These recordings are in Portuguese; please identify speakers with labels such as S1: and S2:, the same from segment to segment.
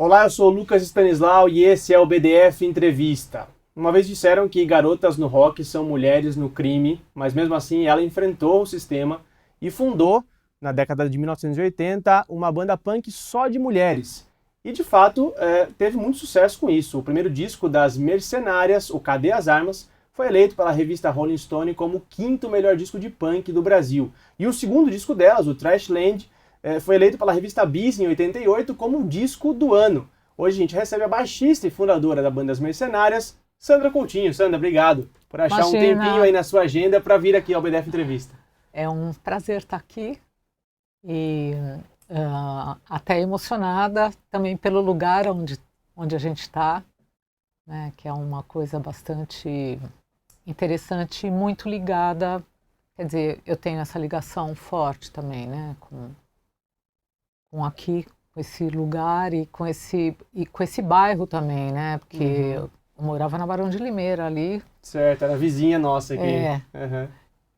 S1: Olá, eu sou o Lucas Stanislau e esse é o BDF Entrevista. Uma vez disseram que garotas no rock são mulheres no crime, mas mesmo assim ela enfrentou o sistema e fundou, na década de 1980, uma banda punk só de mulheres. E de fato, teve muito sucesso com isso. O primeiro disco das Mercenárias, o Cadê as Armas, foi eleito pela revista Rolling Stone como o quinto melhor disco de punk do Brasil. E o segundo disco delas, o Trashland, foi eleito pela revista Bis em 88 como o disco do ano. Hoje a gente recebe a baixista e fundadora da banda As Mercenárias, Sandra Coutinho. Sandra, obrigado por achar um tempinho aí na sua agenda para vir aqui ao BDF Entrevista.
S2: É um prazer estar aqui e até emocionada também pelo lugar onde a gente está, né, que é uma coisa bastante interessante e muito ligada. Quer dizer, eu tenho essa ligação forte também, né, com aqui, com esse lugar e com esse bairro também, né? Porque eu morava na Barão de Limeira ali.
S1: Certo, era vizinha nossa aqui.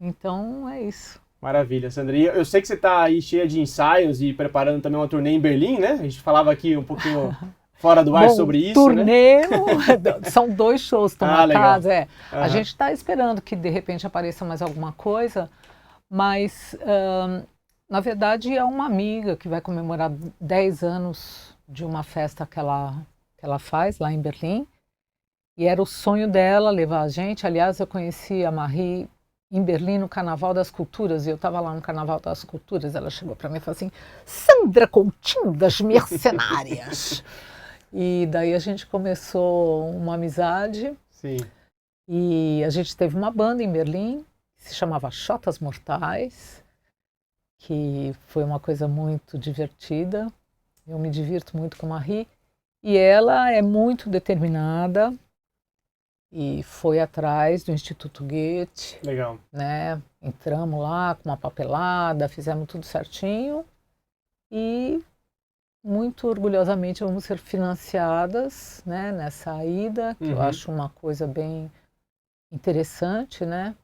S2: Então é isso.
S1: Maravilha, Sandra. E eu sei que você está aí cheia de ensaios e preparando também uma turnê em Berlim, né? A gente falava aqui um pouquinho fora do ar sobre isso,
S2: turnê, né? São 2 shows que estão marcados. A gente está esperando que de repente apareça mais alguma coisa, mas na verdade é uma amiga que vai comemorar 10 anos de uma festa que ela faz lá em Berlim. E era o sonho dela levar a gente. Aliás, eu conheci a Marie em Berlim no Carnaval das Culturas. E eu estava lá no Carnaval das Culturas. Ela chegou para mim e falou assim: Sandra Coutinho das Mercenárias. E daí a gente começou uma amizade.
S1: Sim.
S2: E a gente teve uma banda em Berlim que se chamava Xotas Mortais, que foi uma coisa muito divertida. Eu me divirto muito com a Marie. E ela é muito determinada e foi atrás do Instituto Goethe.
S1: Legal.
S2: Né? Entramos lá com uma papelada, fizemos tudo certinho e muito orgulhosamente vamos ser financiadas, né, nessa ida, que eu acho uma coisa bem interessante, né?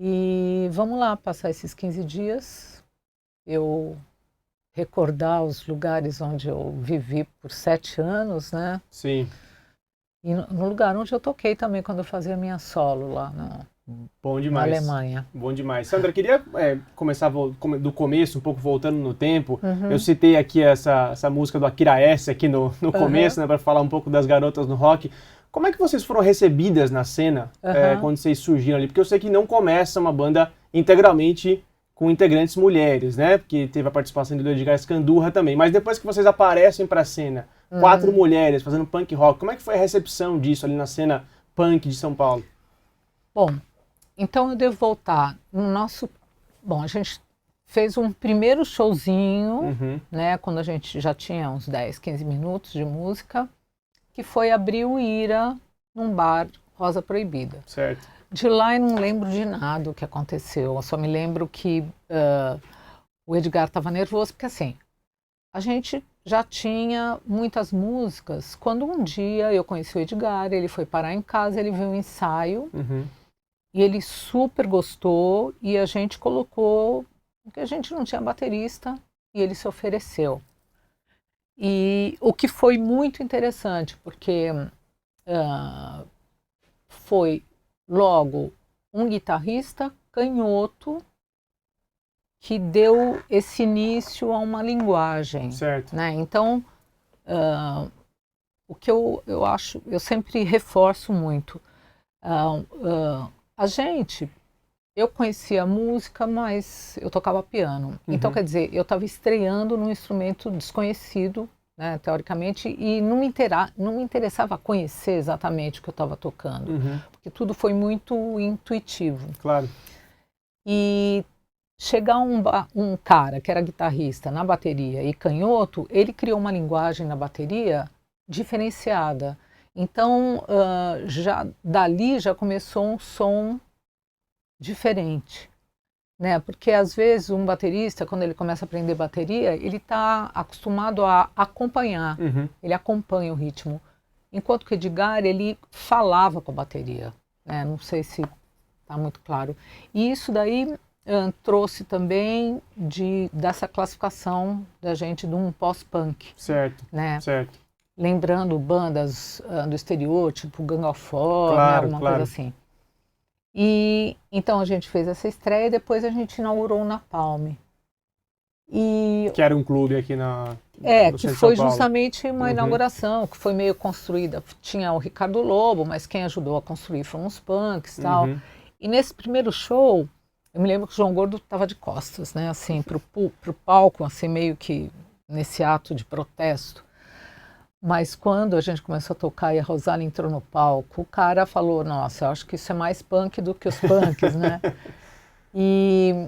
S2: E vamos lá passar esses 15 dias, eu recordar os lugares onde eu vivi por 7 anos, né?
S1: Sim.
S2: E no lugar onde eu toquei também quando eu fazia minha solo lá
S1: Bom demais.
S2: Na Alemanha.
S1: Bom demais. Sandra, queria começar do começo, um pouco voltando no tempo. Eu citei aqui essa música do Akira S aqui no começo, né, para falar um pouco das garotas no rock. Como é que vocês foram recebidas na cena quando vocês surgiram ali? Porque eu sei que não começa uma banda integralmente com integrantes mulheres, né? Porque teve a participação do Edgar Scandurra também. Mas depois que vocês aparecem para a cena, 4 mulheres fazendo punk rock, como é que foi a recepção disso ali na cena punk de São Paulo?
S2: Bom, então eu devo voltar no nosso... Bom, a gente fez um primeiro showzinho, né? Quando a gente já tinha uns 10, 15 minutos de música, que foi abrir o Ira num bar Rosa Proibida.
S1: Certo.
S2: De lá eu não lembro de nada o que aconteceu. Eu só me lembro que o Edgar estava nervoso, porque assim, a gente já tinha muitas músicas. Quando um dia eu conheci o Edgar, ele foi parar em casa, ele viu um ensaio e ele super gostou e a gente colocou, porque a gente não tinha baterista e ele se ofereceu. E o que foi muito interessante, porque foi logo um guitarrista canhoto que deu esse início a uma linguagem.
S1: Certo.
S2: Né? Então, o que eu acho, eu sempre reforço muito, eu conhecia música, mas eu tocava piano. Então, quer dizer, eu estava estreando num instrumento desconhecido, né, teoricamente, e não me interessava conhecer exatamente o que eu estava tocando, porque tudo foi muito intuitivo.
S1: Claro.
S2: E chegar um cara que era guitarrista na bateria e canhoto, ele criou uma linguagem na bateria diferenciada. Então, dali já começou um som diferente. Né? Porque às vezes um baterista, quando ele começa a aprender bateria, ele está acostumado a acompanhar, ele acompanha o ritmo. Enquanto que o Edgar, ele falava com a bateria, né? Não sei se está muito claro. E isso daí trouxe também dessa classificação da gente de um pós-punk.
S1: Certo,
S2: né?
S1: certo.
S2: Lembrando bandas do exterior, tipo Gang of Four,
S1: Claro,
S2: né? Alguma
S1: claro.
S2: coisa assim. E então a gente fez essa estreia e depois a gente inaugurou o Napalm.
S1: Que era um clube aqui no
S2: que
S1: centro de
S2: foi
S1: São Paulo.
S2: justamente uma inauguração, que foi meio construída. Tinha o Ricardo Lobo, mas quem ajudou a construir foram os punks e tal. E nesse primeiro show, eu me lembro que o João Gordo estava de costas, né? Assim, pro palco, assim, meio que nesse ato de protesto. Mas quando a gente começou a tocar e a Rosália entrou no palco, o cara falou, nossa, eu acho que isso é mais punk do que os punks, né? E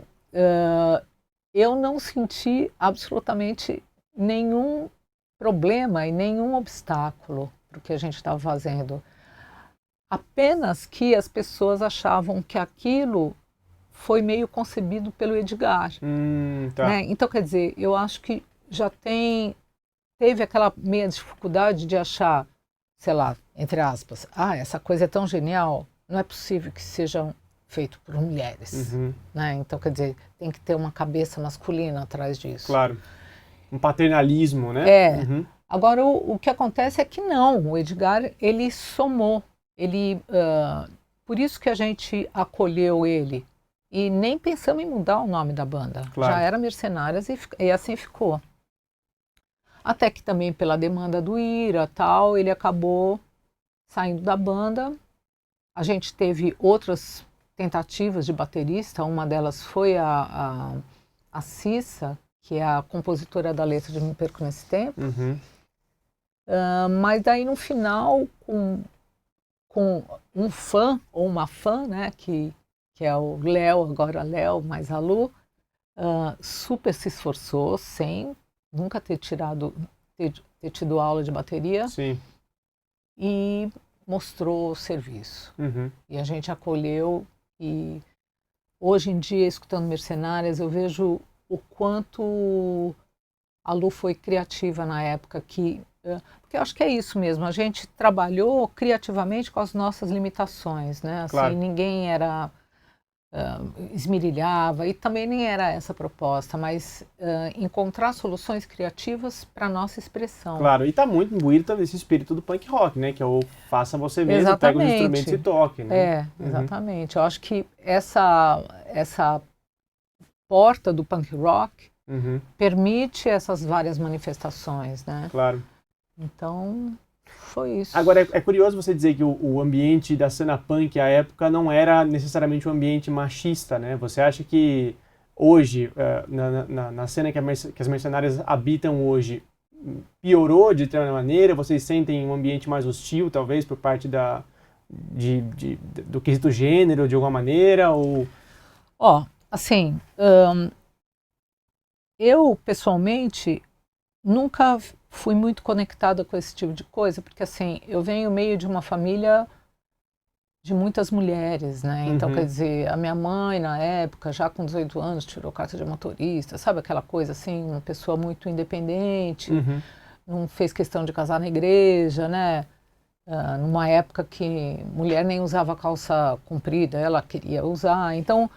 S2: eu não senti absolutamente nenhum problema e nenhum obstáculo para o que a gente estava fazendo. Apenas que as pessoas achavam que aquilo foi meio concebido pelo Edgar.
S1: Tá.
S2: Né? Então, quer dizer, eu acho que já teve aquela meia dificuldade de achar, sei lá, entre aspas, essa coisa é tão genial, não é possível que seja feito por mulheres. Né? Então, quer dizer, tem que ter uma cabeça masculina atrás disso.
S1: Claro. Um paternalismo, né?
S2: Agora, o que acontece é que não, o Edgar, ele somou, por isso que a gente acolheu ele, e nem pensamos em mudar o nome da banda.
S1: Claro.
S2: Já era Mercenárias e assim ficou. Até que também pela demanda do Ira, tal, ele acabou saindo da banda. A gente teve outras tentativas de baterista, uma delas foi a Cissa, que é a compositora da letra de Me Perco Nesse Tempo. Mas daí no final, com um fã, ou uma fã, né, que é o Léo, agora Léo, mais a Lu, super se esforçou, sem nunca ter tido aula de bateria.
S1: Sim.
S2: E mostrou o serviço. E a gente acolheu, e hoje em dia, escutando Mercenárias, eu vejo o quanto a Lu foi criativa na época, porque eu acho que é isso mesmo, a gente trabalhou criativamente com as nossas limitações, né? Assim,
S1: claro.
S2: Ninguém era esmirilhava, e também nem era essa a proposta, mas encontrar soluções criativas para nossa expressão.
S1: Claro, e está muito imbuído esse espírito do punk rock, né? Que é o faça você mesmo, pega os instrumentos e toque, né?
S2: Exatamente. Eu acho que essa porta do punk rock permite essas várias manifestações, né?
S1: Claro.
S2: Então, foi isso.
S1: Agora, é curioso você dizer que o ambiente da cena punk à época não era necessariamente um ambiente machista, né? Você acha que hoje, na cena que as Mercenárias habitam hoje, piorou de tal maneira? Vocês sentem um ambiente mais hostil, talvez, por parte do quesito gênero, de alguma maneira? Ou...
S2: assim, eu, pessoalmente, nunca fui muito conectada com esse tipo de coisa, porque assim, eu venho meio de uma família de muitas mulheres, né? Então, quer dizer, a minha mãe, na época, já com 18 anos, tirou carta de motorista, sabe aquela coisa assim, uma pessoa muito independente, não fez questão de casar na igreja, né? Numa época que mulher nem usava calça comprida, ela queria usar. Então,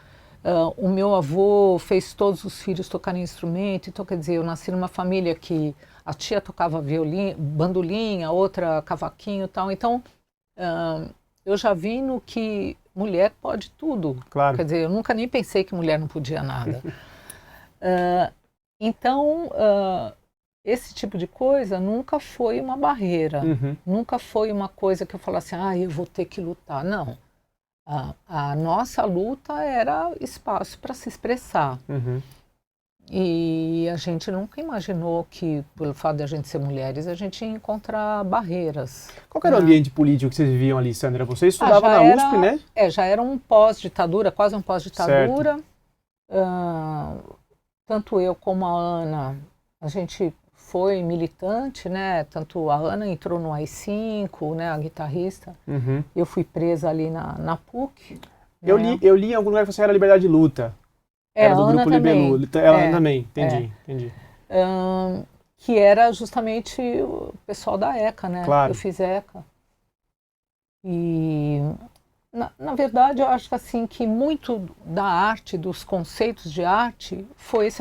S2: o meu avô fez todos os filhos tocarem instrumento, então, quer dizer, eu nasci numa família que a tia tocava violino, bandolim, a outra cavaquinho e tal. Então, eu já vi no que mulher pode tudo.
S1: Claro.
S2: Quer dizer, eu nunca nem pensei que mulher não podia nada. Então, esse tipo de coisa nunca foi uma barreira. Nunca foi uma coisa que eu falasse, eu vou ter que lutar. Não. A nossa luta era espaço para se expressar. E a gente nunca imaginou que, pelo fato de a gente ser mulheres, a gente ia encontrar barreiras.
S1: Qual era o ambiente político que vocês viviam ali, Sandra? Você estudava na USP, né?
S2: Já era um pós-ditadura, quase um pós-ditadura. Tanto eu como a Ana, a gente foi militante, né? Tanto a Ana entrou no AI-5, né? A guitarrista. Eu fui presa ali na PUC.
S1: Eu li em algum lugar que você era Liberdade de Luta. Era do grupo Libelu. Ela também, entendi.
S2: Que era justamente o pessoal da ECA, né?
S1: Claro.
S2: Eu fiz ECA. E Na verdade, eu acho assim, que muito da arte, dos conceitos de arte, foi esse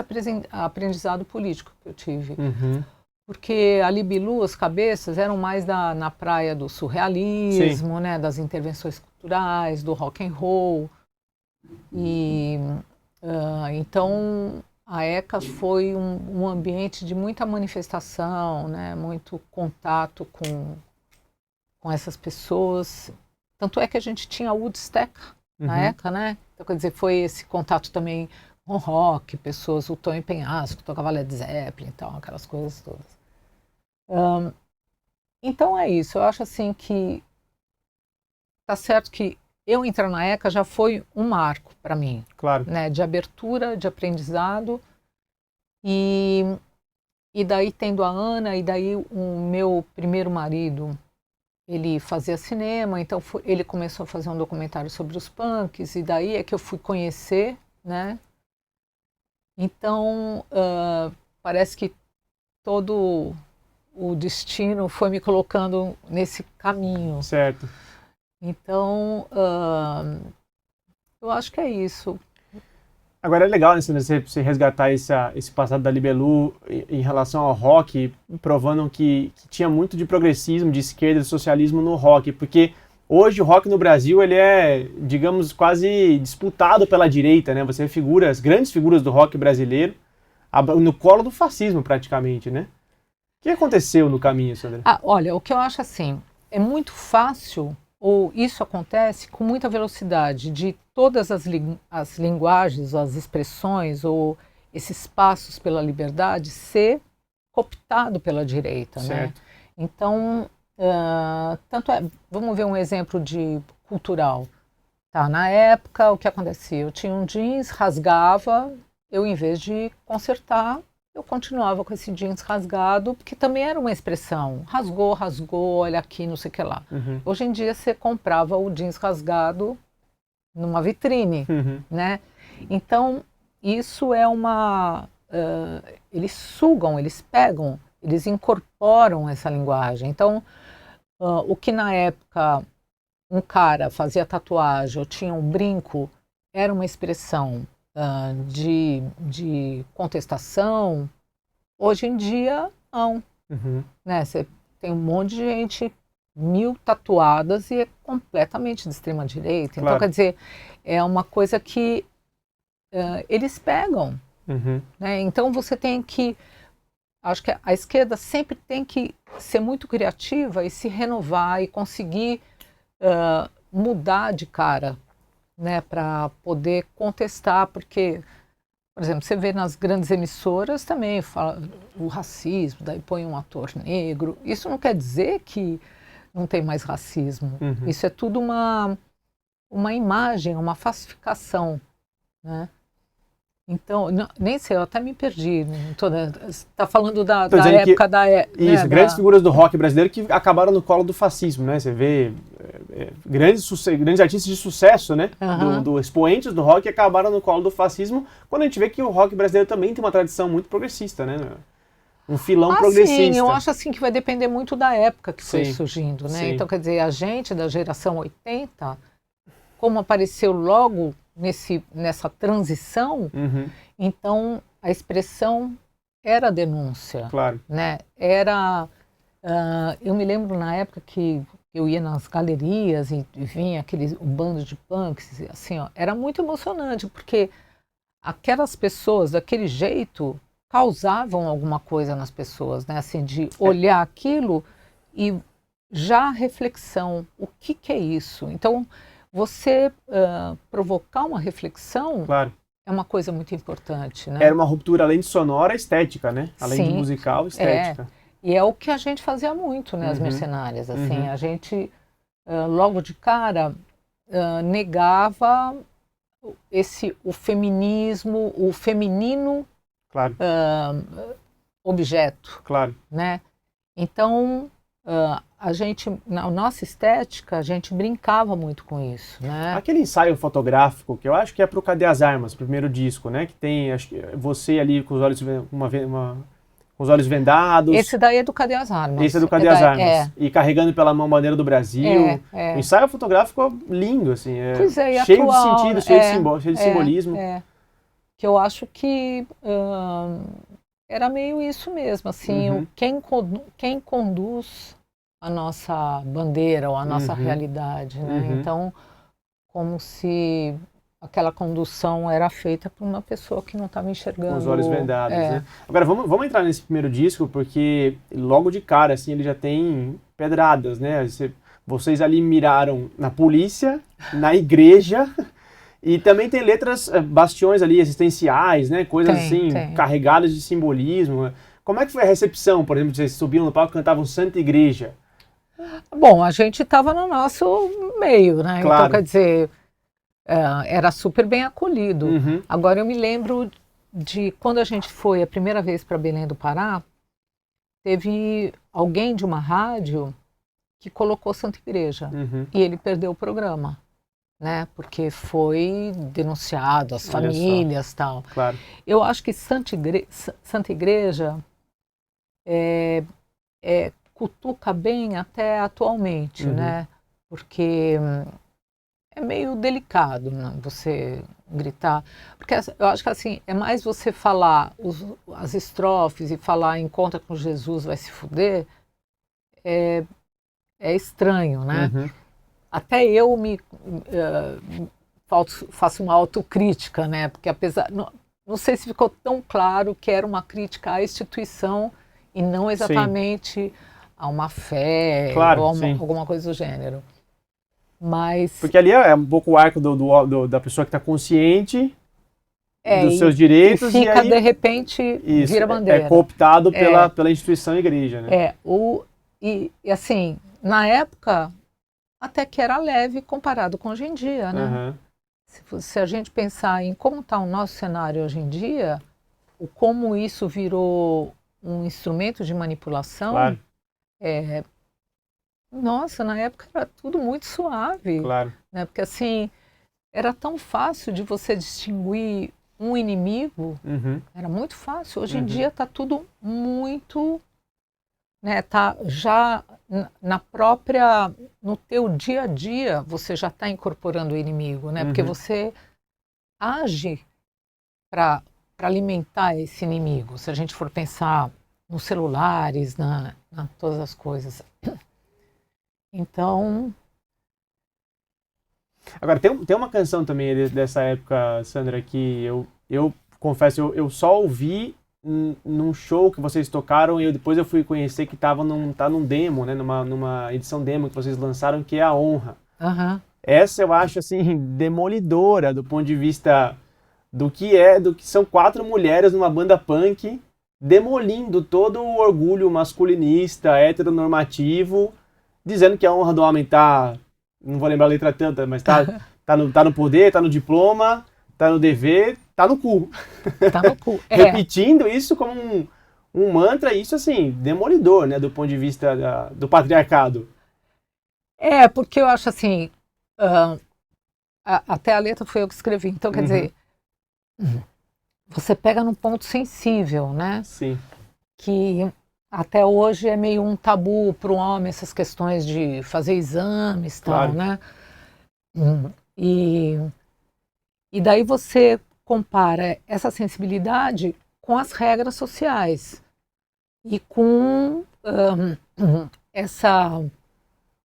S2: aprendizado político que eu tive.
S1: Uhum.
S2: Porque a Libilu, as cabeças, eram mais na praia do surrealismo, né, das intervenções culturais, do rock and roll. E então a ECA foi um ambiente de muita manifestação, né, muito contato com essas pessoas. Tanto é que a gente tinha a Woodstock na ECA, né? Então, quer dizer, foi esse contato também com rock, pessoas, o Tonho Penhasco, que tocava Led Zeppelin e tal, aquelas coisas todas. Então é isso, eu acho assim que tá certo que eu entrar na ECA já foi um marco para mim,
S1: claro,
S2: né? De abertura, de aprendizado, e daí tendo a Ana, e daí o meu primeiro marido, ele fazia cinema, então ele começou a fazer um documentário sobre os punks, e daí é que eu fui conhecer, né? Então, parece que todo o destino foi me colocando nesse caminho.
S1: certo.
S2: Então, eu acho que é isso.
S1: Agora é legal, né, você resgatar esse passado da Libelu em relação ao rock, provando que tinha muito de progressismo, de esquerda, de socialismo no rock, porque hoje o rock no Brasil ele é, digamos, quase disputado pela direita, né? Você vê grandes figuras do rock brasileiro no colo do fascismo praticamente, né? O que aconteceu no caminho, Sandra?
S2: Olha, o que eu acho assim, é muito fácil, ou isso acontece com muita velocidade, de todas as linguagens, as expressões, ou esses passos pela liberdade ser cooptado pela direita,
S1: certo.
S2: né? Então, vamos ver um exemplo de cultural. Tá, na época, o que acontecia? Eu tinha um jeans, rasgava, eu em vez de consertar, eu continuava com esse jeans rasgado, porque também era uma expressão. Rasgou, olha aqui, não sei o que lá. Hoje em dia você comprava o jeans rasgado numa vitrine, né? Então, isso é eles sugam, eles pegam, eles incorporam essa linguagem. Então, o que na época um cara fazia tatuagem ou tinha um brinco, era uma expressão de contestação. Hoje em dia, não. Né? Você tem um monte de gente, 1000 tatuadas e é completamente de extrema direita.
S1: Claro.
S2: Então, quer dizer, é uma coisa que eles pegam. Né? Então, você tem que... Acho que a esquerda sempre tem que ser muito criativa e se renovar e conseguir mudar de cara, né, para poder contestar, porque, por exemplo, você vê nas grandes emissoras também fala o racismo, daí põe um ator negro. Isso não quer dizer que não tem mais racismo. Isso é tudo uma imagem, uma falsificação, né? Então, nem sei, eu até me perdi. Você está falando da época
S1: Isso, grandes figuras do rock brasileiro que acabaram no colo do fascismo, né? Você vê grandes artistas de sucesso, né? Do expoentes do rock que acabaram no colo do fascismo, quando a gente vê que o rock brasileiro também tem uma tradição muito progressista, né? Um filão progressista.
S2: Sim, eu acho assim que vai depender muito da época que foi surgindo, né?
S1: Sim.
S2: Então, quer dizer, a gente da geração 80, como apareceu logo nessa transição, então a expressão era denúncia.
S1: Claro.
S2: Né? Eu me lembro na época que eu ia nas galerias e vinha um bando de punks, assim, ó, era muito emocionante, porque aquelas pessoas, daquele jeito, causavam alguma coisa nas pessoas, né? Assim, de olhar aquilo e já a reflexão, o que é isso? Então, você provocar uma reflexão é uma coisa muito importante, né?
S1: Era uma ruptura além de sonora, estética, né? Além de musical, estética.
S2: E é o que a gente fazia muito, né? As mercenárias, assim, a gente logo de cara negava o feminismo, o feminino objeto, né? Então a gente, na nossa estética, a gente brincava muito com isso, né?
S1: Aquele ensaio fotográfico, que eu acho que é pro Cadê as Armas, primeiro disco, né? Que tem, acho que você ali com os olhos Com os olhos vendados.
S2: Esse daí é do Cadê as Armas?
S1: Esse é do Cadê as Armas. E carregando pela mão a bandeira do Brasil. O ensaio fotográfico lindo, assim.
S2: Pois é, e
S1: cheio
S2: atual,
S1: de sentido, cheio de simbolismo.
S2: Que eu acho que era meio isso mesmo, assim, quem conduz a nossa bandeira ou a nossa realidade, né? Então, como se aquela condução era feita por uma pessoa que não estava enxergando.
S1: Com os olhos vendados, né? Agora, vamos entrar nesse primeiro disco, porque logo de cara, assim, ele já tem pedradas, né? Vocês ali miraram na polícia, na igreja, e também tem letras, bastiões ali, existenciais, né? Coisas carregadas de simbolismo. Como é que foi a recepção, por exemplo, vocês subiam no palco e cantavam Santa Igreja?
S2: Bom, a gente estava no nosso meio, né?
S1: Claro.
S2: Então, quer dizer, era super bem acolhido. Agora, eu me lembro de quando a gente foi a primeira vez para Belém do Pará, teve alguém de uma rádio que colocou Santa Igreja e ele perdeu o programa, né? Porque foi denunciado, as famílias e tal.
S1: Claro.
S2: Eu acho que Santa Igreja cutuca bem até atualmente, né? Porque é meio delicado, né, você gritar. Porque eu acho que assim, é mais você falar as estrofes e falar encontra com Jesus, vai se fuder, é estranho, né? Até eu faço uma autocrítica, né? Porque apesar... Não sei se ficou tão claro que era uma crítica à instituição e não exatamente a uma fé ou alguma coisa do gênero. Mas...
S1: Porque ali é um pouco o arco da pessoa que está consciente dos seus direitos
S2: e fica,
S1: aí,
S2: de repente, vira bandeira.
S1: É cooptado pela instituição igreja, né?
S2: E assim, na época, até que era leve comparado com hoje em dia, né? Se a gente pensar em como está o nosso cenário hoje em dia, como isso virou um instrumento de manipulação, nossa, na época era tudo muito suave.
S1: Claro.
S2: Né? Porque assim, era tão fácil de você distinguir um inimigo, era muito fácil. Hoje em dia está tudo muito... Né, tá já no teu dia a dia, você já está incorporando o inimigo, né? Porque você age para alimentar esse inimigo. Se a gente for pensar nos celulares, na todas as coisas. Então...
S1: Agora, tem uma canção também dessa época, Sandra, que eu confesso, eu só ouvi num show que vocês tocaram e depois eu fui conhecer que tá num demo, né, numa edição demo que vocês lançaram, que é A Honra. Essa eu acho, assim, demolidora do ponto de vista do que são 4 mulheres numa banda punk, demolindo todo o orgulho masculinista, heteronormativo, dizendo que a honra do homem tá, não vou lembrar a letra tanta, mas tá no poder, tá no diploma, tá no dever, tá no cu.
S2: Tá no cu.
S1: Repetindo isso como um mantra, isso assim, demolidor, né, do ponto de vista do patriarcado.
S2: Porque eu acho assim, até a letra foi eu que escrevi, então quer dizer, você pega num ponto sensível, né?
S1: Sim.
S2: Que até hoje é meio um tabu para o homem, essas questões de fazer exames e tal, né? E daí você compara essa sensibilidade com as regras sociais e com essa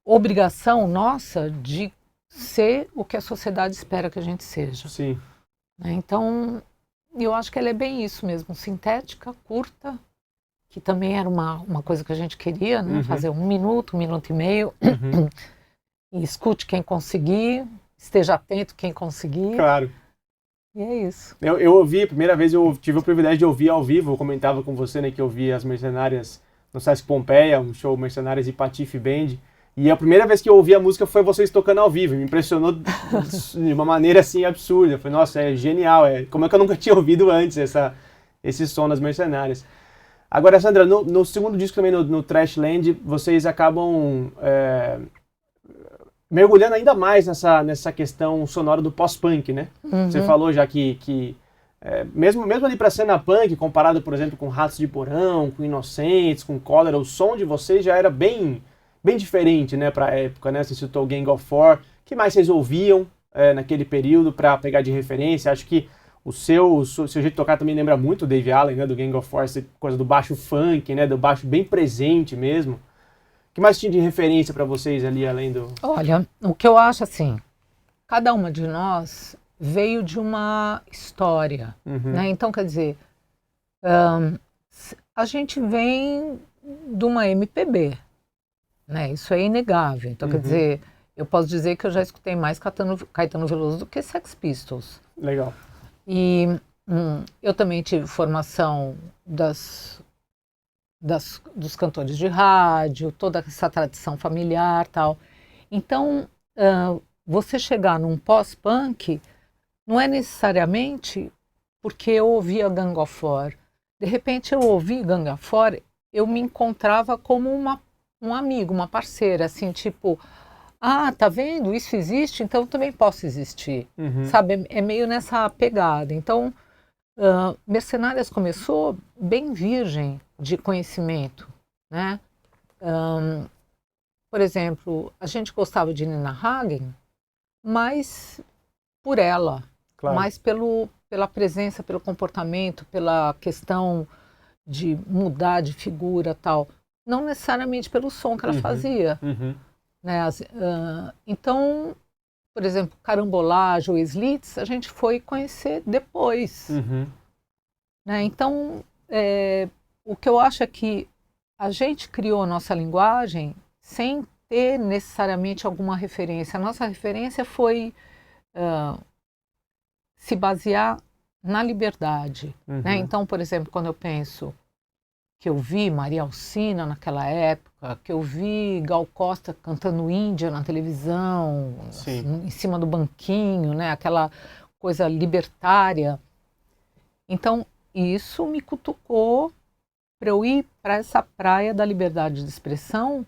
S2: obrigação nossa de ser o que a sociedade espera que a gente seja.
S1: Sim.
S2: Então, eu acho que ela é bem isso mesmo, sintética, curta, que também era uma coisa que a gente queria, né? Fazer 1 minuto, 1 minuto e meio, e escute quem conseguir, esteja atento quem conseguir.
S1: Claro.
S2: E é isso.
S1: Eu ouvi, a primeira vez eu tive o privilégio de ouvir ao vivo, eu comentava com você, né, que eu vi as Mercenárias no Sesc Pompeia, um show Mercenárias e Patife Band, e a primeira vez que eu ouvi a música foi vocês tocando ao vivo, me impressionou de uma maneira assim absurda, eu falei, nossa, é genial, como é que eu nunca tinha ouvido antes esse som das Mercenárias. Agora, Sandra, no segundo disco também, no Trashland, vocês acabam mergulhando ainda mais nessa questão sonora do pós-punk, né? Você falou já que Mesmo ali pra cena punk, comparado, por exemplo, com Ratos de Porão, com Inocentes, com Cólera, o som de vocês já era bem diferente, né, pra época, né? Você citou o Gang of Four. O que mais vocês ouviam naquele período pra pegar de referência? Acho que o seu jeito de tocar também lembra muito o Dave Allen, né, do Gang of Four, essa coisa do baixo funk, né, do baixo bem presente mesmo. O que mais tinha de referência pra vocês ali, além do...
S2: Olha, o que eu acho assim, cada uma de nós veio de uma história, né? Então, quer dizer, a gente vem de uma MPB, né? Isso é inegável. Então, quer dizer, eu posso dizer que eu já escutei mais Caetano Veloso do que Sex Pistols.
S1: Legal.
S2: E eu também tive formação dos cantores de rádio, toda essa tradição familiar e tal. Então, você chegar num pós-punk não é necessariamente porque eu ouvia Gang of Four. De repente eu ouvi Gang of Four, eu me encontrava como um amigo, uma parceira, assim, tipo, tá vendo? Isso existe, então eu também posso existir. Sabe? É meio nessa pegada. Então, Mercenárias começou bem virgem de conhecimento, né? Por exemplo, a gente gostava de Nina Hagen, mas por ela,
S1: Claro.
S2: mais pela presença, pelo comportamento, pela questão de mudar de figura tal. Não necessariamente pelo som que ela fazia. Né? Então, por exemplo, Carambolage ou Slits, a gente foi conhecer depois. Né? Então, o que eu acho é que a gente criou a nossa linguagem sem ter necessariamente alguma referência. A nossa referência foi se basear na liberdade. Né? Então, por exemplo, quando eu penso que eu vi Maria Alcina naquela época, que eu vi Gal Costa cantando Índia na televisão, em cima do banquinho, né? Aquela coisa libertária. Então, isso me cutucou para eu ir para essa praia da liberdade de expressão,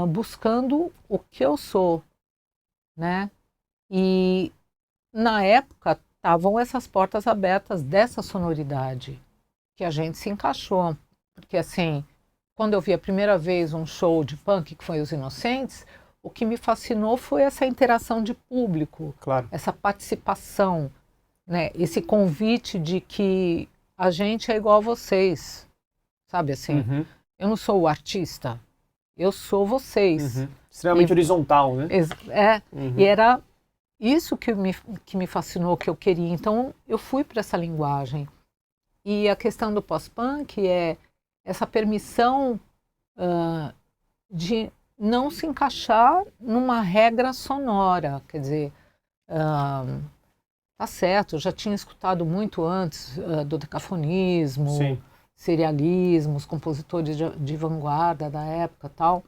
S2: buscando o que eu sou, né? E na época estavam essas portas abertas dessa sonoridade que a gente se encaixou, porque assim, quando eu vi a primeira vez um show de punk que foi Os Inocentes, o que me fascinou foi essa interação de público,
S1: Claro.
S2: essa participação, né? Esse convite de que a gente é igual a vocês, sabe assim? Eu não sou o artista, eu sou vocês.
S1: Extremamente horizontal, né?
S2: E era isso que me fascinou, que eu queria. Então, eu fui para essa linguagem. E a questão do pós-punk é essa permissão de não se encaixar numa regra sonora. Quer dizer, tá certo, eu já tinha escutado muito antes do decafonismo, serialismo, os compositores de vanguarda da época e tal.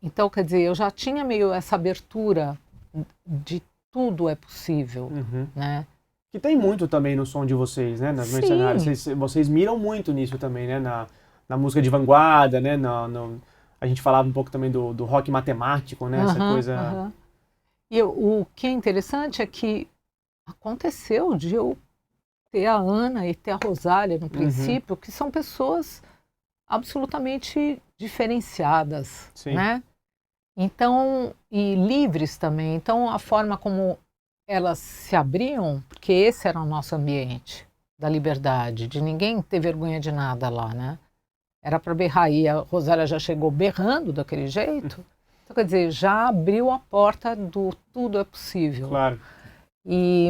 S2: Então, quer dizer, eu já tinha meio essa abertura de tudo é possível, né?
S1: Que tem muito também no som de vocês, né? Nas Mercenárias. Vocês miram muito nisso também, né? Na música de vanguarda, né? A gente falava um pouco também do rock matemático, né? Essa coisa...
S2: E o que é interessante é que aconteceu de eu ter a Ana e ter a Rosália no princípio, que são pessoas absolutamente diferenciadas, né? Então, e livres também. Então, a forma como elas se abriam, porque esse era o nosso ambiente da liberdade, de ninguém ter vergonha de nada lá, né? Era para berrar, e a Rosália já chegou berrando daquele jeito. Então, quer dizer, já abriu a porta do tudo é possível.
S1: Claro.
S2: E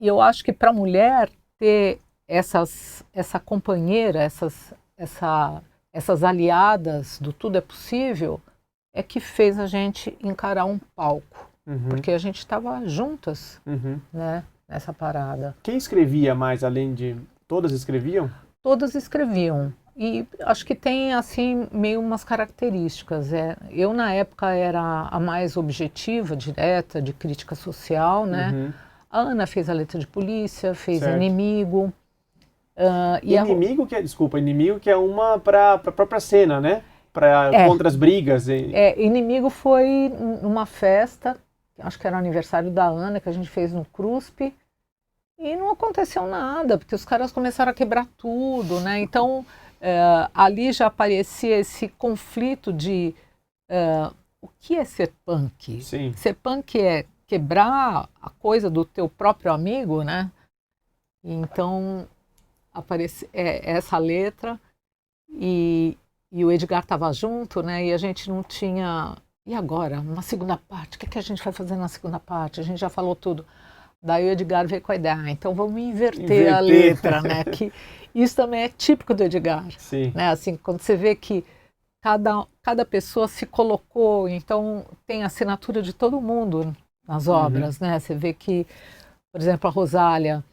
S2: eu acho que para a mulher ter essa companheira, essas aliadas do tudo é possível, é que fez a gente encarar um palco. Porque a gente estava juntas, né, nessa parada.
S1: Quem escrevia mais, além de... Todas escreviam?
S2: Todas escreviam. E acho que tem, assim, meio umas características. Eu, na época, era a mais objetiva, direta, de crítica social, né? A Ana fez a Letra de Polícia, fez Inimigo.
S1: Inimigo que é uma para a própria cena, né? Contra as brigas.
S2: Inimigo foi numa festa, acho que era o aniversário da Ana, que a gente fez no CRUSP, E não aconteceu nada, porque os caras começaram a quebrar tudo, né? Então, ali já aparecia esse conflito de o que é ser punk?
S1: Sim.
S2: Ser punk é quebrar a coisa do teu próprio amigo, né? Então, aparece essa letra e o Edgar estava junto, né? E a gente não tinha... E agora? Uma segunda parte? O que a gente vai fazer na segunda parte? A gente já falou tudo. Daí o Edgar veio com a ideia, então vamos inverter a letra, né? Que isso também é típico do Edgar.
S1: Sim.
S2: Né? Assim, quando você vê que cada pessoa se colocou, então tem a assinatura de todo mundo nas obras, né? Você vê que, por exemplo, a Rosália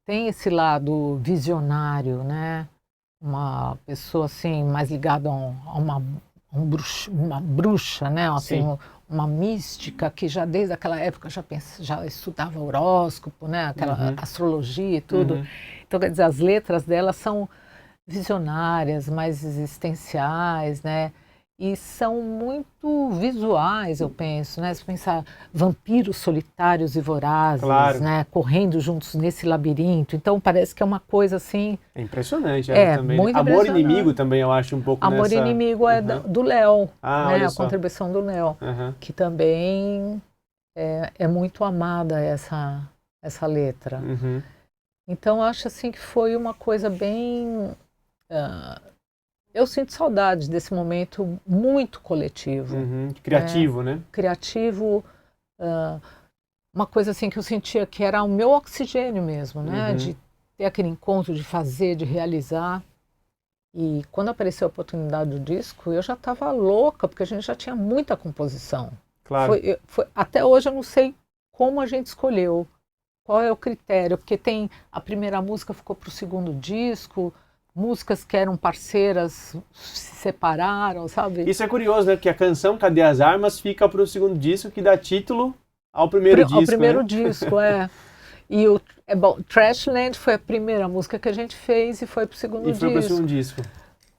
S2: tem esse lado visionário, né? Uma pessoa assim mais ligada a uma bruxa, né? Assim, uma mística que já desde aquela época já estudava horóscopo, né? Aquela astrologia e tudo. Então, quer dizer, as letras dela são visionárias, mais existenciais, né? E são muito visuais, eu penso, né? Se pensar vampiros solitários e vorazes,
S1: claro.
S2: né? Correndo juntos nesse labirinto. Então parece que é uma coisa assim...
S1: É impressionante, também.
S2: Muito
S1: Amor Inimigo também, eu acho um pouco
S2: Amor
S1: nessa...
S2: Inimigo é do Léo, né? A
S1: só.
S2: contribuição do Léo, que também é muito amada essa letra. Então acho assim que foi uma coisa bem... eu sinto saudade desse momento muito coletivo.
S1: Criativo, né?
S2: Criativo, uma coisa assim que eu sentia que era o meu oxigênio mesmo, né? De ter aquele encontro, de fazer, de realizar. E quando apareceu a oportunidade do disco, eu já estava louca, porque a gente já tinha muita composição.
S1: Claro.
S2: Até hoje eu não sei como a gente escolheu, qual é o critério, porque a primeira música ficou para o segundo disco, músicas que eram parceiras se separaram, sabe?
S1: Isso é curioso, né? Porque a canção Cadê as Armas fica para o segundo disco, que dá título ao primeiro disco.
S2: Ao primeiro
S1: né?
S2: disco, E Trashland foi a primeira música que a gente fez e foi para o segundo disco.
S1: E foi para o segundo disco.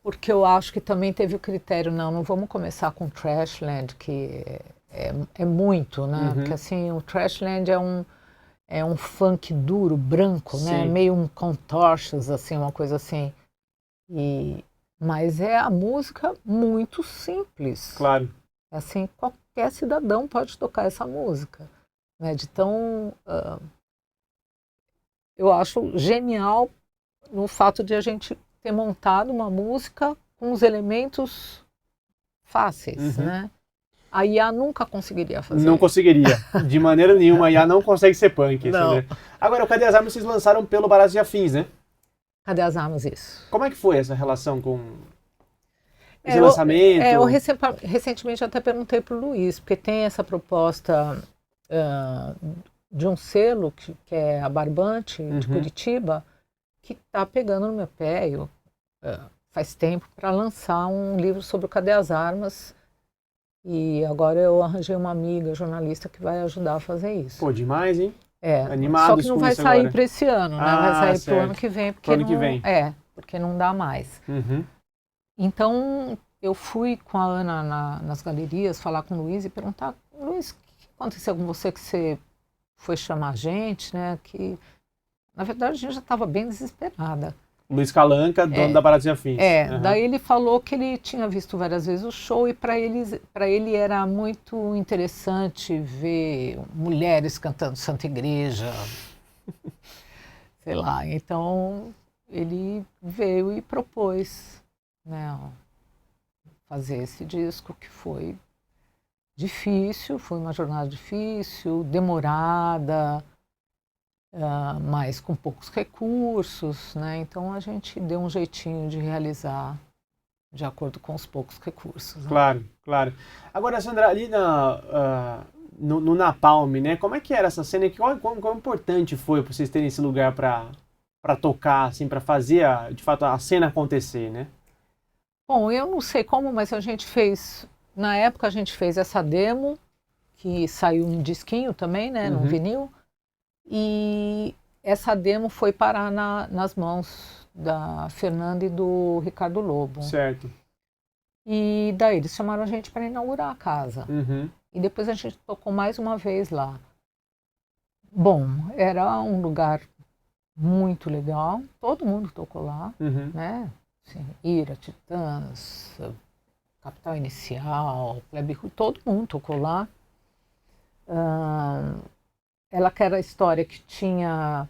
S2: Porque eu acho que também teve o critério, não vamos começar com Trashland, que é muito, né? Porque assim, o Trashland é um funk duro, branco, né? Meio um contortions, assim, uma coisa assim. Mas é a música muito simples.
S1: Claro.
S2: Assim, qualquer cidadão pode tocar essa música. Né? De tão... eu acho genial no fato de a gente ter montado uma música com os elementos fáceis, né? A IA nunca conseguiria fazer.
S1: Não conseguiria. De maneira nenhuma, a IA não consegue ser punk.
S2: Não.
S1: Né? Agora, o Cadê as Armas vocês lançaram pelo Baratos e Afins, né?
S2: Cadê as Armas, isso.
S1: Como é que foi essa relação com esse lançamento?
S2: Eu recentemente até perguntei para o Luiz, porque tem essa proposta de um selo, que é a Barbante, de Curitiba, que está pegando no meu pé, faz tempo, para lançar um livro sobre o Cadê as Armas. E agora eu arranjei uma amiga jornalista que vai ajudar a fazer isso.
S1: Pô, demais, hein?
S2: Animados só que não vai sair para esse ano, né? Vai sair para o ano que vem, porque porque não dá mais. Então eu fui com a Ana nas galerias falar com o Luiz e perguntar: Luiz, o que aconteceu com você que você foi chamar a gente, né? Que na verdade a gente já estava bem desesperada.
S1: Luiz Calanca, dono da Baratos e Afins.
S2: Daí ele falou que ele tinha visto várias vezes o show e para ele era muito interessante ver mulheres cantando Santa Igreja, sei lá. Então ele veio e propôs, né, fazer esse disco, que foi difícil, foi uma jornada difícil, demorada, mas com poucos recursos, né? Então a gente deu um jeitinho de realizar de acordo com os poucos recursos. Né?
S1: Claro, claro. Agora, Sandra, ali no Napalm, né? Como é que era essa cena? Quão importante foi para vocês terem esse lugar para tocar, assim, para fazer de fato a cena acontecer, né?
S2: Bom, eu não sei como, mas a gente fez, na época a gente fez essa demo, que saiu um disquinho também, né? Num vinil. E essa demo foi parar nas mãos da Fernanda e do Ricardo Lobo.
S1: Certo.
S2: E daí eles chamaram a gente para inaugurar a casa. E depois a gente tocou mais uma vez lá. Bom, era um lugar muito legal. Todo mundo tocou lá,
S1: Uhum.
S2: né? Assim, Ira, Titãs, Capital Inicial, Plebe Ruim, todo mundo tocou lá. Ela que era a história que tinha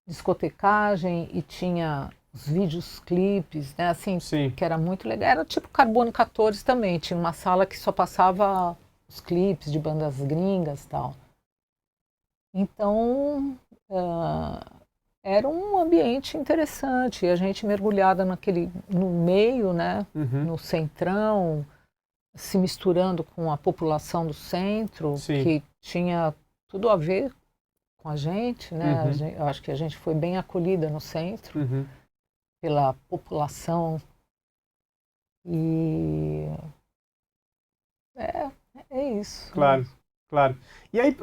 S2: discotecagem e tinha os vídeos clipes, né? Assim,
S1: Sim.
S2: que era muito legal. Era tipo Carbono 14 também, tinha uma sala que só passava os clipes de bandas gringas e tal. Então, era um ambiente interessante, e a gente mergulhada no meio, né?
S1: Uhum.
S2: No centrão, se misturando com a população do centro,
S1: Sim.
S2: que tinha tudo a ver com a gente, né?
S1: Uhum.
S2: Eu acho que a gente foi bem acolhida no centro,
S1: Uhum.
S2: pela população. E é, é isso.
S1: Claro, claro. E aí,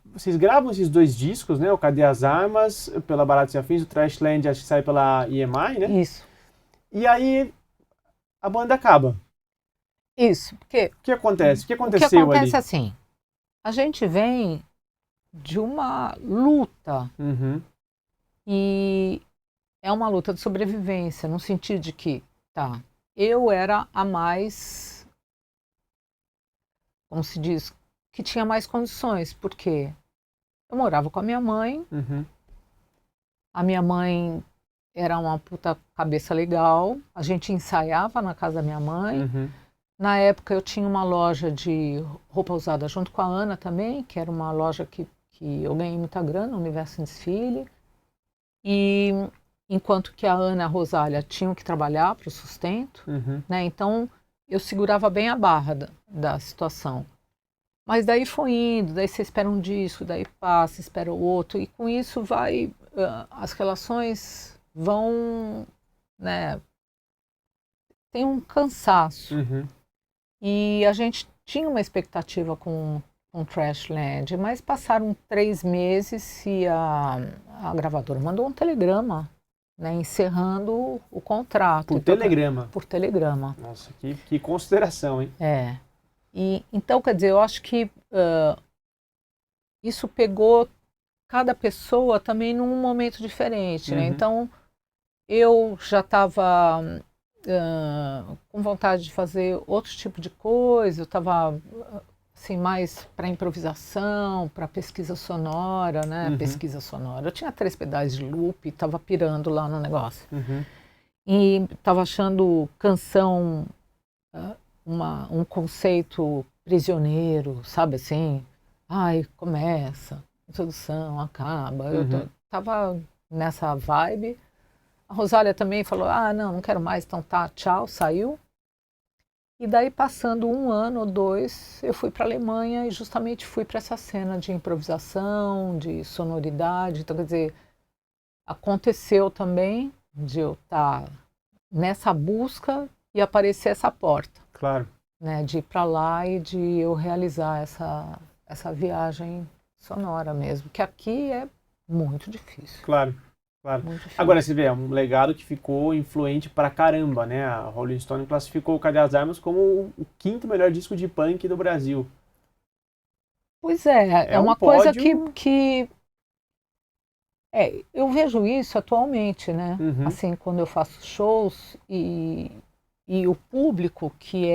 S1: vocês gravam esses dois discos, né? O Cadê as Armas, pela Baratos e Afins, o Trashland, acho que sai pela EMI, né?
S2: Isso.
S1: E aí, a banda acaba.
S2: Isso, porque
S1: O que acontece? O que
S2: o que
S1: aconteceu
S2: acontece
S1: ali?
S2: é assim, a gente vem de uma luta,
S1: Uhum.
S2: e é uma luta de sobrevivência, no sentido de que, tá, eu era a mais, como se diz, que tinha mais condições, porque eu morava com a minha mãe,
S1: Uhum.
S2: a minha mãe era uma puta cabeça legal, a gente ensaiava na casa da minha mãe.
S1: Uhum.
S2: Na época eu tinha uma loja de roupa usada junto com a Ana também, que era uma loja que eu ganhei muita grana, Universo em Desfile. E enquanto que a Ana e a Rosália tinham que trabalhar para o sustento,
S1: Uhum.
S2: né? Então eu segurava bem a barra da situação. Mas daí foi indo, daí você espera um disco, daí passa, espera o outro, e com isso as relações vão, né? Tem um cansaço.
S1: Uhum.
S2: E a gente tinha uma expectativa com Trashland, mas passaram 3 meses e a gravadora mandou um telegrama, né, encerrando o contrato.
S1: Por
S2: Então,
S1: telegrama.
S2: por telegrama.
S1: Nossa, que consideração, hein?
S2: É. E, então, quer dizer, eu acho que isso pegou cada pessoa também num momento diferente, né?
S1: Uhum.
S2: Então, eu já estava com vontade de fazer outro tipo de coisa, eu estava assim, mais para improvisação, para pesquisa sonora, né?
S1: Uhum.
S2: Pesquisa sonora. Eu tinha 3 pedais de loop, estava pirando lá no negócio.
S1: Uhum.
S2: E estava achando canção um conceito prisioneiro, sabe assim? Ai, começa, introdução, acaba. Eu
S1: Uhum.
S2: estava nessa vibe. A Rosália também falou, não quero mais, então tá, tchau, saiu. E daí, passando 1 ano ou 2, eu fui para a Alemanha e justamente fui para essa cena de improvisação, de sonoridade. Então, quer dizer, aconteceu também de eu estar nessa busca e aparecer essa porta,
S1: Claro.
S2: né, de ir para lá e de eu realizar essa viagem sonora mesmo, que aqui é muito difícil.
S1: Claro. Claro.
S2: Muito difícil.
S1: Agora, você vê, é um legado que ficou influente pra caramba, né? A Rolling Stone classificou o Cadê as Armas como o 5º melhor disco de punk do Brasil.
S2: Pois é,
S1: É um
S2: uma coisa
S1: pódio.
S2: eu vejo isso atualmente, né?
S1: Uhum.
S2: Assim, quando eu faço shows e o público que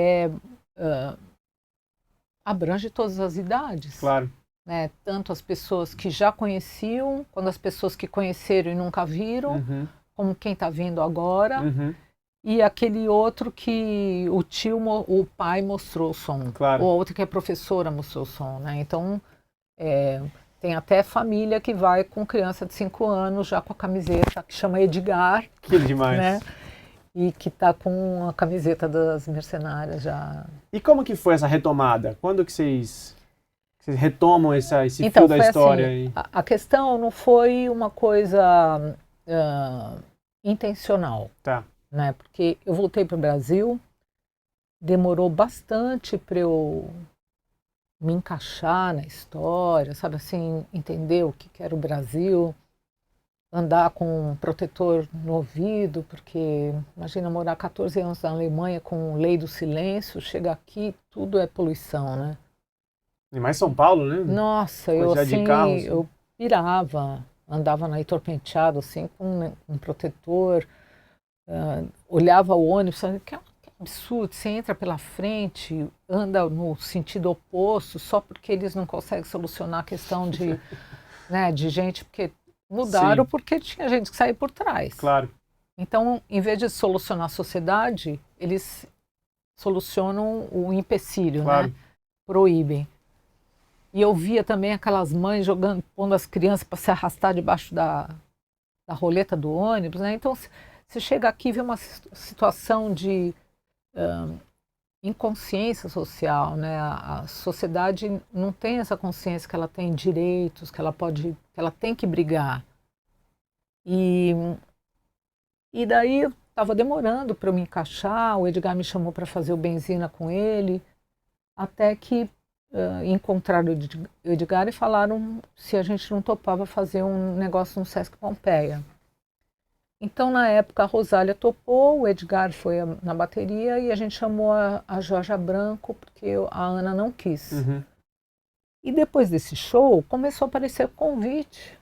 S2: abrange todas as idades,
S1: Claro.
S2: né? Tanto as pessoas que já conheciam, quanto as pessoas que conheceram e nunca viram,
S1: Uhum.
S2: como quem está vindo agora,
S1: Uhum.
S2: e aquele outro que o pai mostrou o som,
S1: Claro.
S2: ou a outra que é professora mostrou o som, né? Então, tem até família que vai com criança de 5 anos já com a camiseta que chama Edgar.
S1: Que demais.
S2: Né? E que está com a camiseta das Mercenárias já.
S1: E como que foi essa retomada? Quando que vocês retomam esse
S2: Então,
S1: fio da
S2: foi
S1: história
S2: assim,
S1: aí?
S2: a questão não foi uma coisa intencional,
S1: Tá.
S2: né? Porque eu voltei para o Brasil, demorou bastante para eu me encaixar na história, sabe assim, entender o que era o Brasil, andar com um protetor no ouvido, porque imagina morar 14 anos na Alemanha com lei do silêncio, chegar aqui, tudo é poluição, né?
S1: E mais São Paulo, né?
S2: Nossa, eu
S1: Quantidade de
S2: assim,
S1: carros.
S2: eu pirava. andava na Heitor Penteado, assim, com um protetor, olhava o ônibus, que absurdo, você entra pela frente, anda no sentido oposto, só porque eles não conseguem solucionar a questão de, né, de gente, porque mudaram porque tinha gente que saía por trás.
S1: Claro.
S2: Então, em vez de solucionar a sociedade, eles solucionam o empecilho, né? Proíbem. E eu via também aquelas mães jogando, pondo as crianças para se arrastar debaixo da roleta do ônibus, né? Então, você chega aqui e vê uma situação de inconsciência social, né? A sociedade não tem essa consciência que ela tem direitos, que ela tem que brigar. E daí estava demorando para eu me encaixar, o Edgar me chamou para fazer o Benzina com ele, até que encontraram o Edgar e falaram se a gente não topava fazer um negócio no Sesc Pompeia. Então, na época, a Rosália topou, o Edgar foi na bateria e a gente chamou a Jorja Branco, porque a Ana não quis.
S1: Uhum.
S2: E depois desse show, começou a aparecer o convite.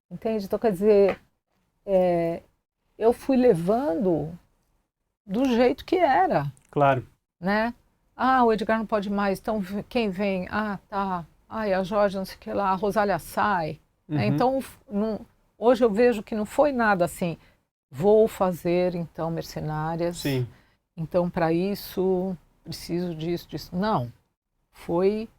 S2: Entende? Então, quer dizer, eu fui levando do jeito que era.
S1: Claro.
S2: Né? Ah, o Edgar não pode mais, então quem vem? Ah, tá. Ai, a Jorge, não sei o que lá, a Rosália sai.
S1: Uhum.
S2: Então, hoje eu vejo que não foi nada assim, vou fazer, então, Mercenárias.
S1: Sim.
S2: Então, para isso, preciso disso. Não. Foi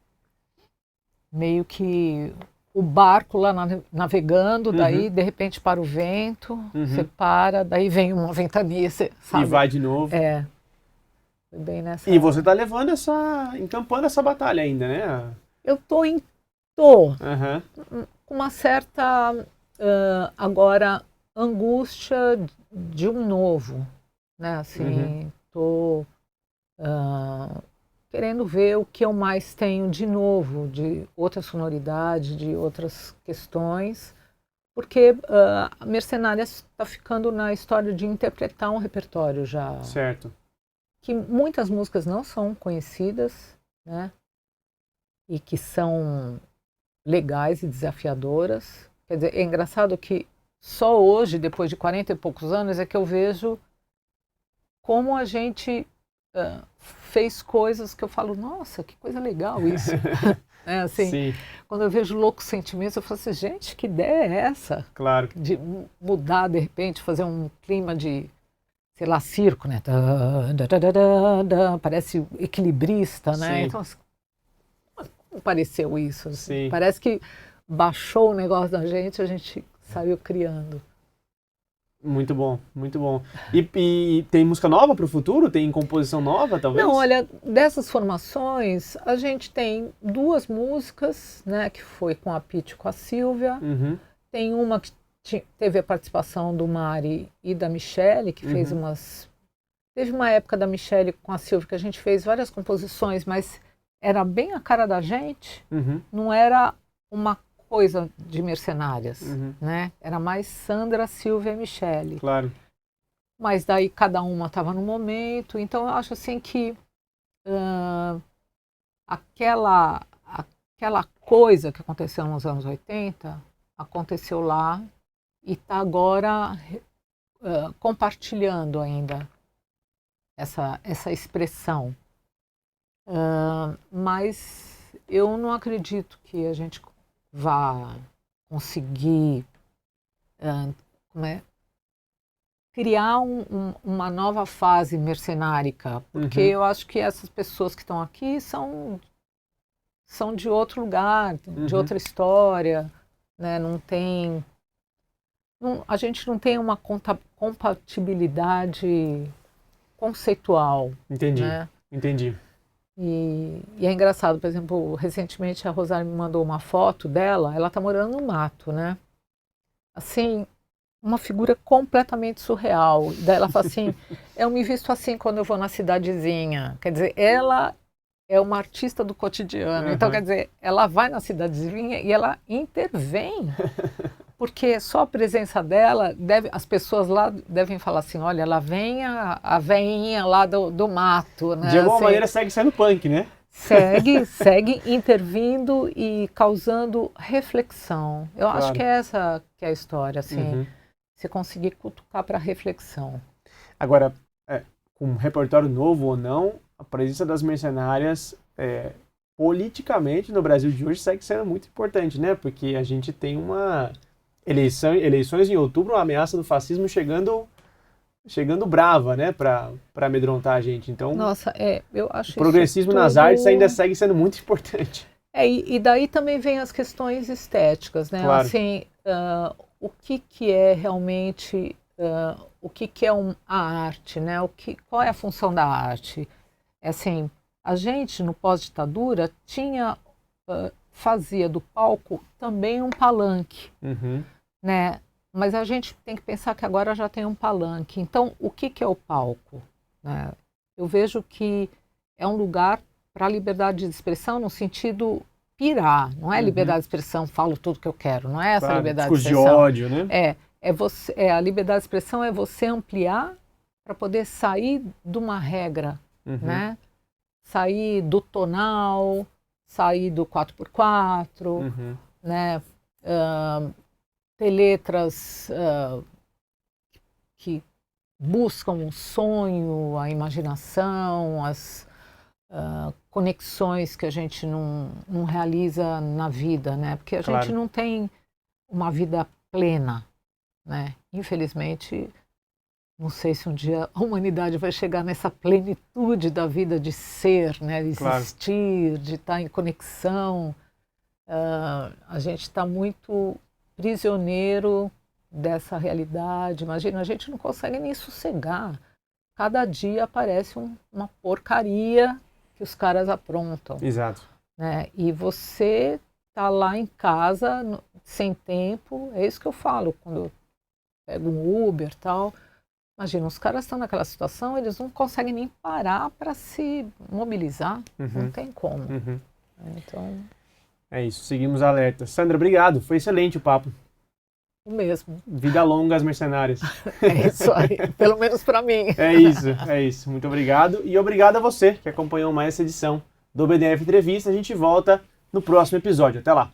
S2: meio que o barco lá navegando, daí, de repente, para o vento, você para, daí vem uma ventania, você sabe?
S1: E vai de novo.
S2: Foi bem nessa...
S1: E você está levando encampando essa batalha ainda, né?
S2: Eu tô com uma certa, agora, angústia de um novo, né? Assim, tô querendo ver o que eu mais tenho de novo, de outra sonoridade, de outras questões, porque a Mercenárias está ficando na história de interpretar um repertório já.
S1: Certo.
S2: Que muitas músicas não são conhecidas, né? E que são legais e desafiadoras. Quer dizer, é engraçado que só hoje, depois de 40 e poucos anos, é que eu vejo como a gente fez coisas que eu falo, nossa, que coisa legal isso. Assim,
S1: sim. Quando
S2: eu vejo Loucos Sentimentos, eu falo assim, gente, que ideia é essa?
S1: Claro.
S2: De mudar, de repente, fazer um clima de, sei lá, circo, né? Parece equilibrista, né?
S1: Sim.
S2: Então, como pareceu isso? Assim?
S1: Sim.
S2: Parece que baixou o negócio da gente, a gente saiu criando.
S1: Muito bom, muito bom. E tem música nova para o futuro? Tem composição nova, talvez?
S2: Não, olha, dessas formações, a gente tem 2 músicas, né? Que foi com a Pitty e com a Silvia. Tem uma que teve a participação do Mari e da Michele, que fez umas... Teve uma época da Michele com a Silvia que a gente fez várias composições, mas era bem a cara da gente, não era uma coisa de Mercenárias, né? Era mais Sandra, Silvia e Michele.
S1: Claro.
S2: Mas daí cada uma estava no momento, então eu acho assim que aquela coisa que aconteceu nos anos 80, aconteceu lá e está agora compartilhando ainda essa expressão. Mas eu não acredito que a gente vá conseguir criar uma nova fase mercenárica, porque eu acho que essas pessoas que estão aqui são de outro lugar, de outra história, né? A gente não tem uma compatibilidade conceitual.
S1: Entendi,
S2: né?
S1: Entendi.
S2: E é engraçado, por exemplo, recentemente a Rosália me mandou uma foto dela, ela está morando no mato, né? Assim, uma figura completamente surreal. Daí ela fala assim, eu me visto assim quando eu vou na cidadezinha. Quer dizer, ela é uma artista do cotidiano. Então, quer dizer, ela vai na cidadezinha e ela intervém. Porque só a presença dela, as pessoas lá devem falar assim, olha, ela vem a veinha lá do mato, né?
S1: De alguma maneira segue sendo punk, né?
S2: segue intervindo e causando reflexão. Eu acho que é essa que é a história, assim, você conseguir cutucar para reflexão.
S1: Agora, com um repertório novo ou não, a presença das mercenárias politicamente no Brasil de hoje segue sendo muito importante, né? Porque a gente tem uma eleições em outubro, uma ameaça do fascismo chegando brava, né? Para amedrontar a gente. Então,
S2: nossa, eu acho
S1: o progressismo nas artes ainda segue sendo muito importante.
S2: E daí também vem as questões estéticas, né?
S1: Claro.
S2: Assim, o que é realmente, o que é a arte, né? Qual é a função da arte? Assim, a gente, no pós-ditadura, fazia do palco também um palanque, né? Mas a gente tem que pensar que agora já tem um palanque. Então, o que é o palco? Né? Eu vejo que é um lugar para a liberdade de expressão no sentido pirar. Não é liberdade de expressão, falo tudo que eu quero. Não é essa liberdade de expressão.
S1: De ódio, né?
S2: A liberdade de expressão é você ampliar para poder sair de uma regra, né? Sair do tonal, sair do 4x4, né? Ter letras que buscam o sonho, a imaginação, as conexões que a gente não realiza na vida, né? Porque a gente não tem uma vida plena, né? Infelizmente, não sei se um dia a humanidade vai chegar nessa plenitude da vida de ser, né? De existir, de estar em conexão. A gente está muito prisioneiro dessa realidade. Imagina, a gente não consegue nem sossegar. Cada dia aparece uma porcaria que os caras aprontam.
S1: Exato.
S2: Né? E você tá lá em casa, sem tempo, é isso que eu falo, quando eu pego um Uber e tal. Imagina, os caras estão naquela situação, eles não conseguem nem parar para se mobilizar, não tem como. Então...
S1: É isso, seguimos alerta. Sandra, obrigado, foi excelente o papo.
S2: O mesmo.
S1: Vida longa às mercenárias.
S2: É isso aí, pelo menos para mim.
S1: É isso. Muito obrigado. E obrigado a você que acompanhou mais essa edição do BDF Entrevista. A gente volta no próximo episódio. Até lá.